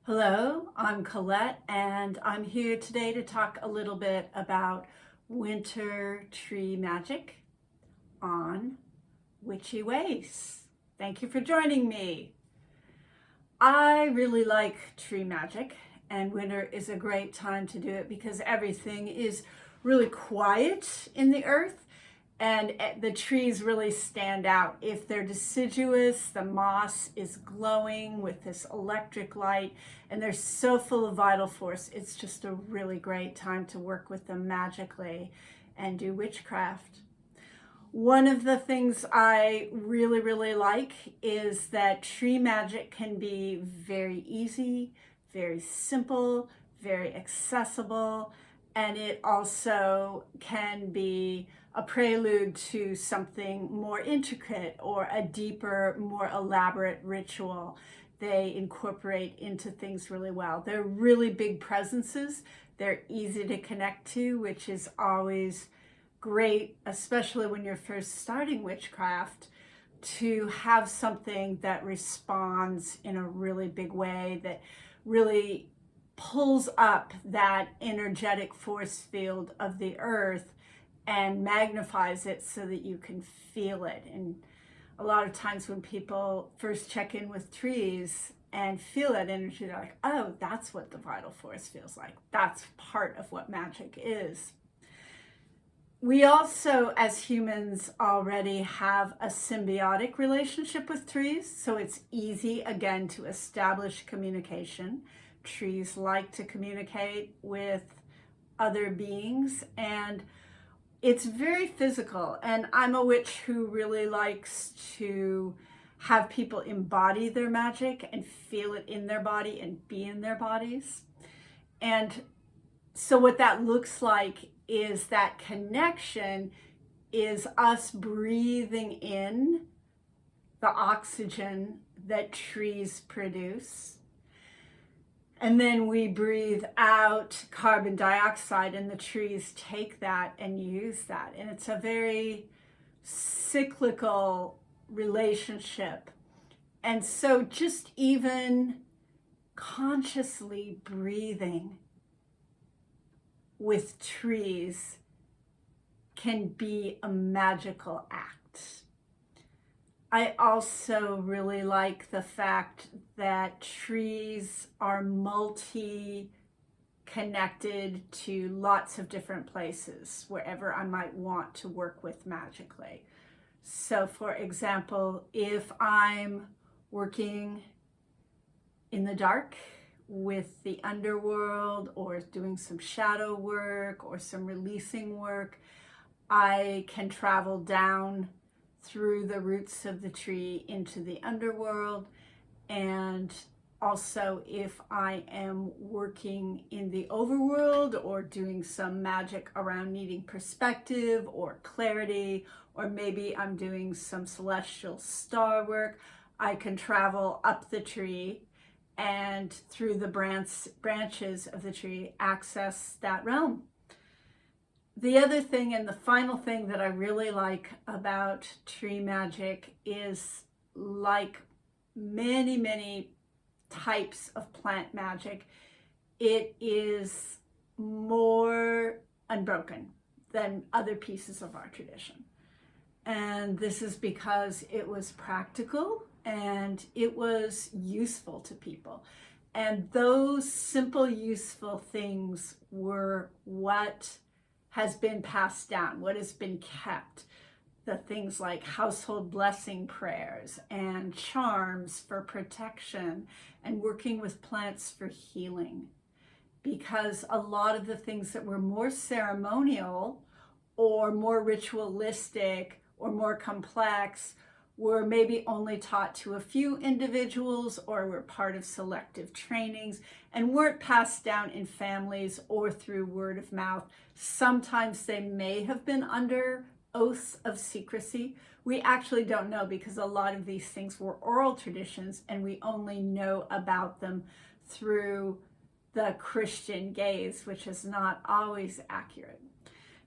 Hello, I'm Colette, and I'm here today to talk a little bit about winter tree magic on witchy ways. Thank you for joining me. I really like tree magic, and winter is a great time to do it because everything is really quiet in the earth and the trees really stand out. If they're deciduous, the moss is glowing with this electric light, and they're so full of vital force. It's just a really great time to work with them magically and do witchcraft. One of the things I really like is that tree magic can be very easy, very simple, very accessible, and it also can be a prelude to something more intricate or a deeper, more elaborate ritual. They incorporate into things really well. They're really big presences. They're easy to connect to, which is always great, especially when you're first starting witchcraft, to have something that responds in a really big way, that really pulls up that energetic force field of the earth and magnifies it so that you can feel it. And a lot of times when people first check in with trees and feel that energy, they're like, oh, that's what the vital force feels like. That's part of what magic is. We also, as humans, already have a symbiotic relationship with trees, so it's easy, again, to establish communication. Trees like to communicate with other beings, and it's very physical. And I'm a witch who really likes to have people embody their magic and feel it in their body and be in their bodies. And so what that looks like is that connection is us breathing in the oxygen that trees produce. And then we breathe out carbon dioxide, and the trees take that and use that. And it's a very cyclical relationship. And so just even consciously breathing with trees can be a magical act. I also really like the fact that trees are multi-connected to lots of different places wherever I might want to work with magically. So for example, if I'm working in the dark with the underworld or doing some shadow work or some releasing work, I can travel down through the roots of the tree into the underworld. And also if I am working in the overworld or doing some magic around needing perspective or clarity, or maybe I'm doing some celestial star work, I can travel up the tree and through the branches of the tree access that realm. The other thing, and the final thing that I really like about tree magic is, like many types of plant magic, it is more unbroken than other pieces of our tradition. And this is because it was practical and it was useful to people. And those simple, useful things were what has been passed down, what has been kept. The things like household blessing prayers and charms for protection and working with plants for healing. Because a lot of the things that were more ceremonial or more ritualistic or more complex were maybe only taught to a few individuals or were part of selective trainings and weren't passed down in families or through word of mouth. Sometimes they may have been under oaths of secrecy. We actually don't know because a lot of these things were oral traditions and we only know about them through the Christian gaze, which is not always accurate.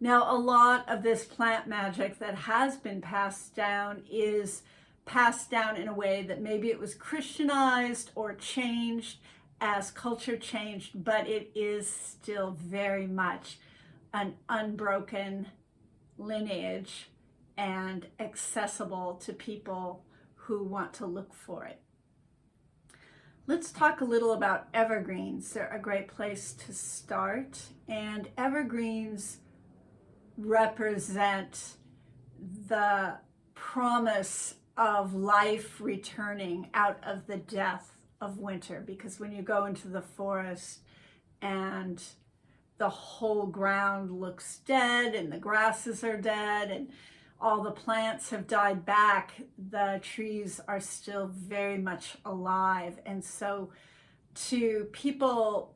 Now, a lot of this plant magic that has been passed down is passed down in a way that maybe it was Christianized or changed as culture changed, but it is still very much an unbroken lineage and accessible to people who want to look for it. Let's talk a little about evergreens. They're a great place to start, and evergreens represent the promise of life returning out of the death of winter, because when you go into the forest and the whole ground looks dead and the grasses are dead and all the plants have died back, the trees are still very much alive. And so to people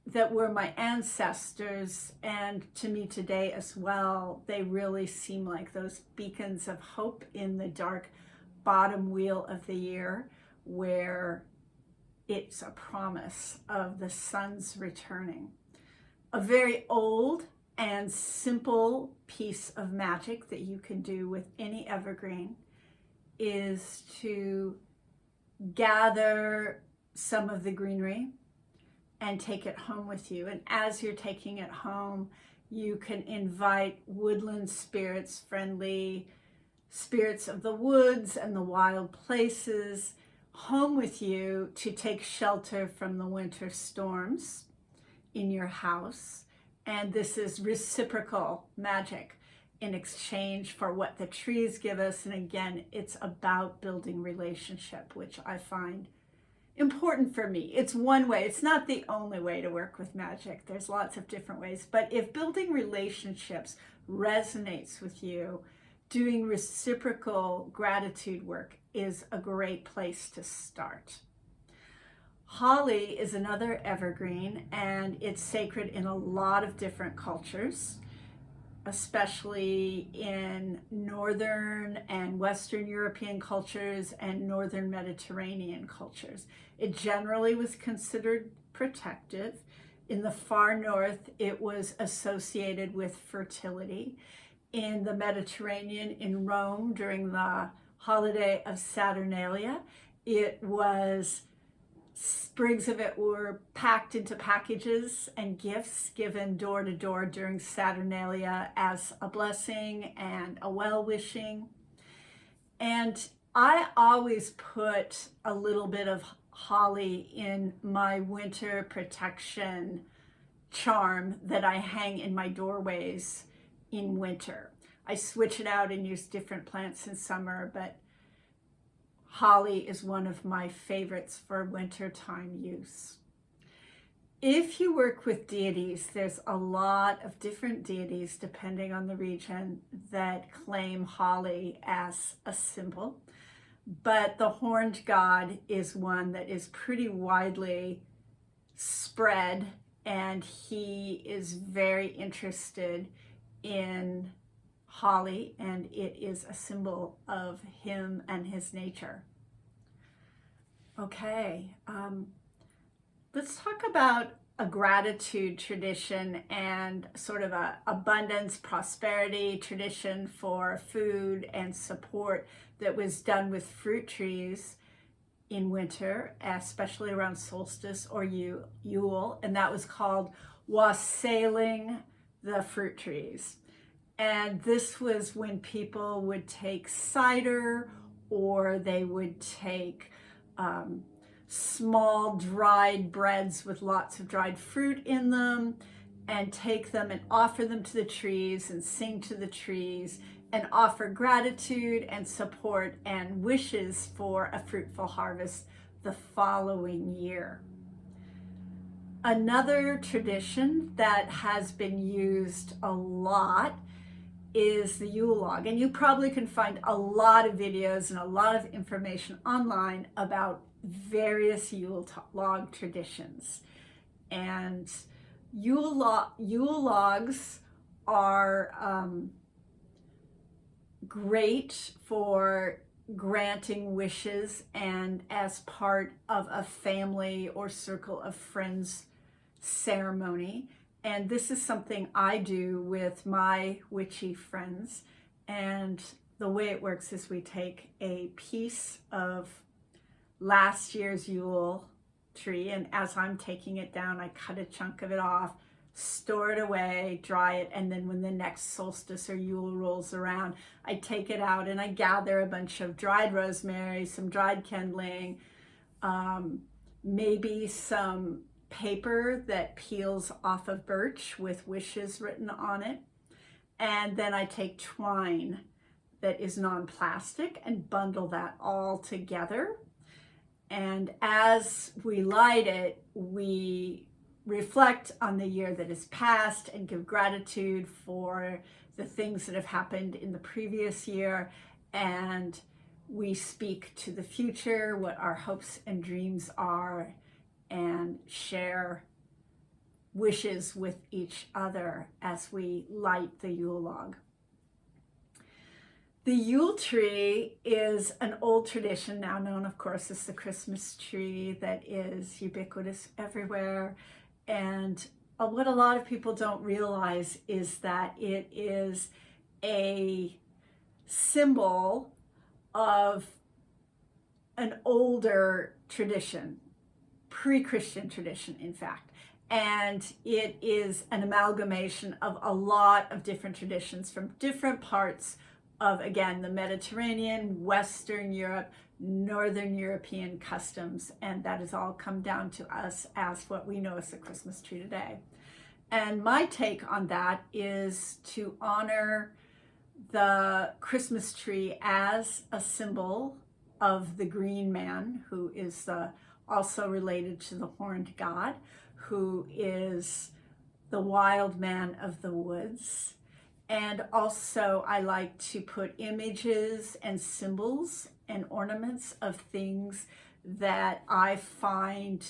that were my ancestors, and to me today as well, they really seem like those beacons of hope in the dark bottom wheel of the year, where it's a promise of the sun's returning. A very old and simple piece of magic that you can do with any evergreen is to gather some of the greenery and take it home with you. And as you're taking it home, you can invite woodland spirits, friendly spirits of the woods and the wild places, home with you to take shelter from the winter storms in your house. And this is reciprocal magic in exchange for what the trees give us. And again, it's about building relationship, which I find important for me. It's one way. It's not the only way to work with magic. There's lots of different ways. But if building relationships resonates with you, doing reciprocal gratitude work is a great place to start. Holly is another evergreen, and it's sacred in a lot of different cultures, especially in Northern and Western European cultures and Northern Mediterranean cultures. It generally was considered protective. In the far north, it was associated with fertility. In the Mediterranean, in Rome, during the holiday of Saturnalia, it was sprigs of it were packed into packages and gifts given door to door during Saturnalia as a blessing and a well-wishing. And I always put a little bit of holly in my winter protection charm that I hang in my doorways in winter. I switch it out and use different plants in summer, but holly is one of my favorites for wintertime use. If you work with deities, there's a lot of different deities, depending on the region, that claim holly as a symbol. But the horned god is one that is pretty widely spread, and he is very interested in holly, and it is a symbol of him and his nature. Okay, let's talk about a gratitude tradition and sort of a abundance, prosperity tradition for food and support that was done with fruit trees in winter, especially around solstice or Yule, and that was called wassailing the fruit trees. And this was when people would take cider, or they would take small dried breads with lots of dried fruit in them, and take them and offer them to the trees and sing to the trees and offer gratitude and support and wishes for a fruitful harvest the following year. Another tradition that has been used a lot is the Yule Log. And you probably can find a lot of videos and a lot of information online about various Yule Log traditions. And Yule Logs are great for granting wishes and as part of a family or circle of friends ceremony. And this is something I do with my witchy friends. And the way it works is we take a piece of last year's Yule tree, and as I'm taking it down, I cut a chunk of it off, store it away, dry it, and then when the next solstice or Yule rolls around, I take it out and I gather a bunch of dried rosemary, some dried kindling, maybe some paper that peels off of birch with wishes written on it. And then I take twine that is non-plastic and bundle that all together. And as we light it, we reflect on the year that is past and give gratitude for the things that have happened in the previous year. And we speak to the future, what our hopes and dreams are, and share wishes with each other as we light the Yule log. The Yule tree is an old tradition, now known, of course, as the Christmas tree, that is ubiquitous everywhere. And what a lot of people don't realize is that it is a symbol of an older tradition, pre-Christian tradition, in fact. And it is an amalgamation of a lot of different traditions from different parts of, again, the Mediterranean, Western Europe, Northern European customs. And that has all come down to us as what we know as the Christmas tree today. And my take on that is to honor the Christmas tree as a symbol of the green man, who is also related to the horned god, who is the wild man of the woods. And also I like to put images and symbols and ornaments of things that I find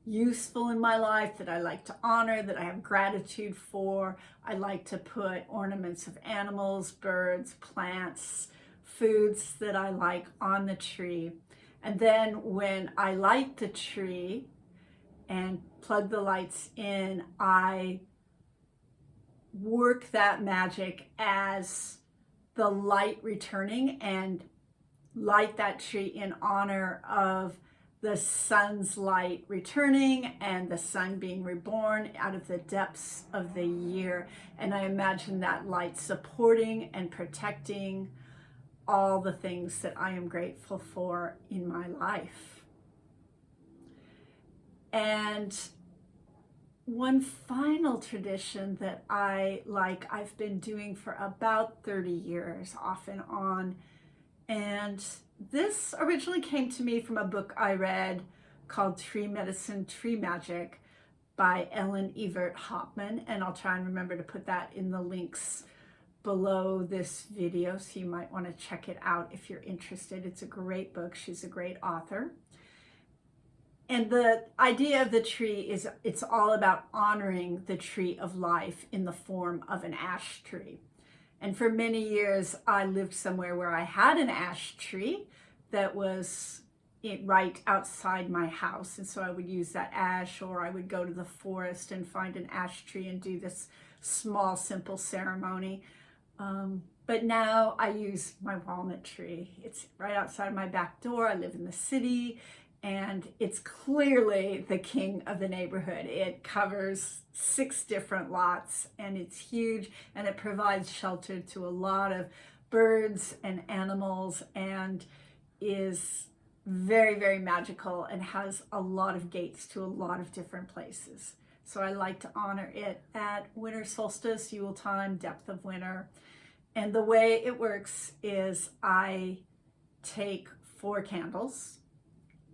useful in my life, that I like to honor, that I have gratitude for. I like to put ornaments of animals, birds, plants, foods that I like on the tree. And then when I light the tree and plug the lights in, I work that magic as the light returning and light that tree in honor of the sun's light returning and the sun being reborn out of the depths of the year. And I imagine that light supporting and protecting all the things that I am grateful for in my life. And one final tradition that I like, I've been doing for about 30 years, off and on. And this originally came to me from a book I read called Tree Medicine, Tree Magic by Evert Hopman. And I'll try and remember to put that in the links below this video, so you might want to check it out if you're interested. It's a great book. She's a great author. And the idea of the tree is it's all about honoring the tree of life in the form of an ash tree. And for many years, I lived somewhere where I had an ash tree that was right outside my house. And so I would use that ash, or I would go to the forest and find an ash tree and do this small, simple ceremony. But now I use my walnut tree. It's right outside my back door. I live in the city, and it's clearly the king of the neighborhood. It covers 6 different lots, and it's huge, and it provides shelter to a lot of birds and animals, and is very, very magical, and has a lot of gates to a lot of different places. So I like to honor it at winter solstice, Yule time, depth of winter. And the way it works is I take 4 candles.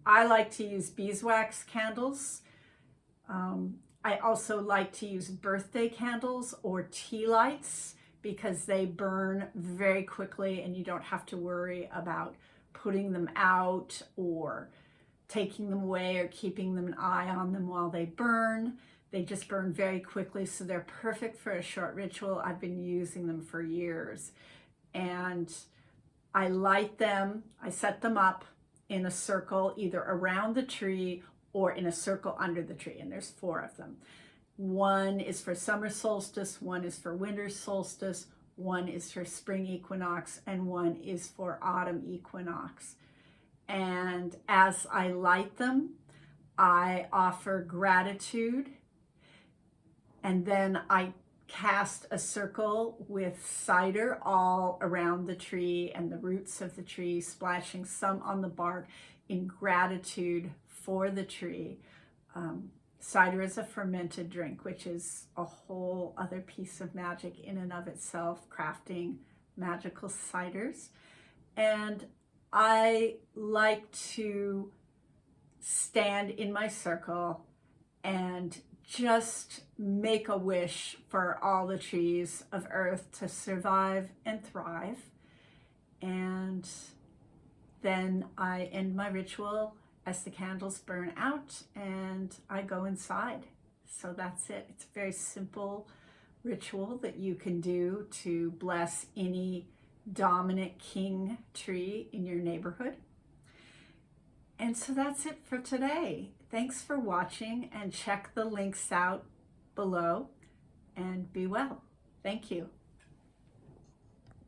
I like to use beeswax candles. I also like to use birthday candles or tea lights because they burn very quickly and you don't have to worry about putting them out or taking them away or keeping an eye on them while they burn. They just burn very quickly, so they're perfect for a short ritual. I've been using them for years. And I light them, I set them up in a circle, either around the tree or in a circle under the tree. And there's 4 of them. One is for summer solstice, one is for winter solstice, one is for spring equinox, and one is for autumn equinox. And as I light them, I offer gratitude, and then I cast a circle with cider all around the tree and the roots of the tree, splashing some on the bark in gratitude for the tree. Cider is a fermented drink, which is a whole other piece of magic in and of itself, crafting magical ciders. And I like to stand in my circle and just make a wish for all the trees of earth to survive and thrive. And then I end my ritual as the candles burn out and I go inside. So that's it. It's a very simple ritual that you can do to bless any dominant king tree in your neighborhood. And so that's it for today. Thanks for watching, and check the links out below, and be well. Thank you.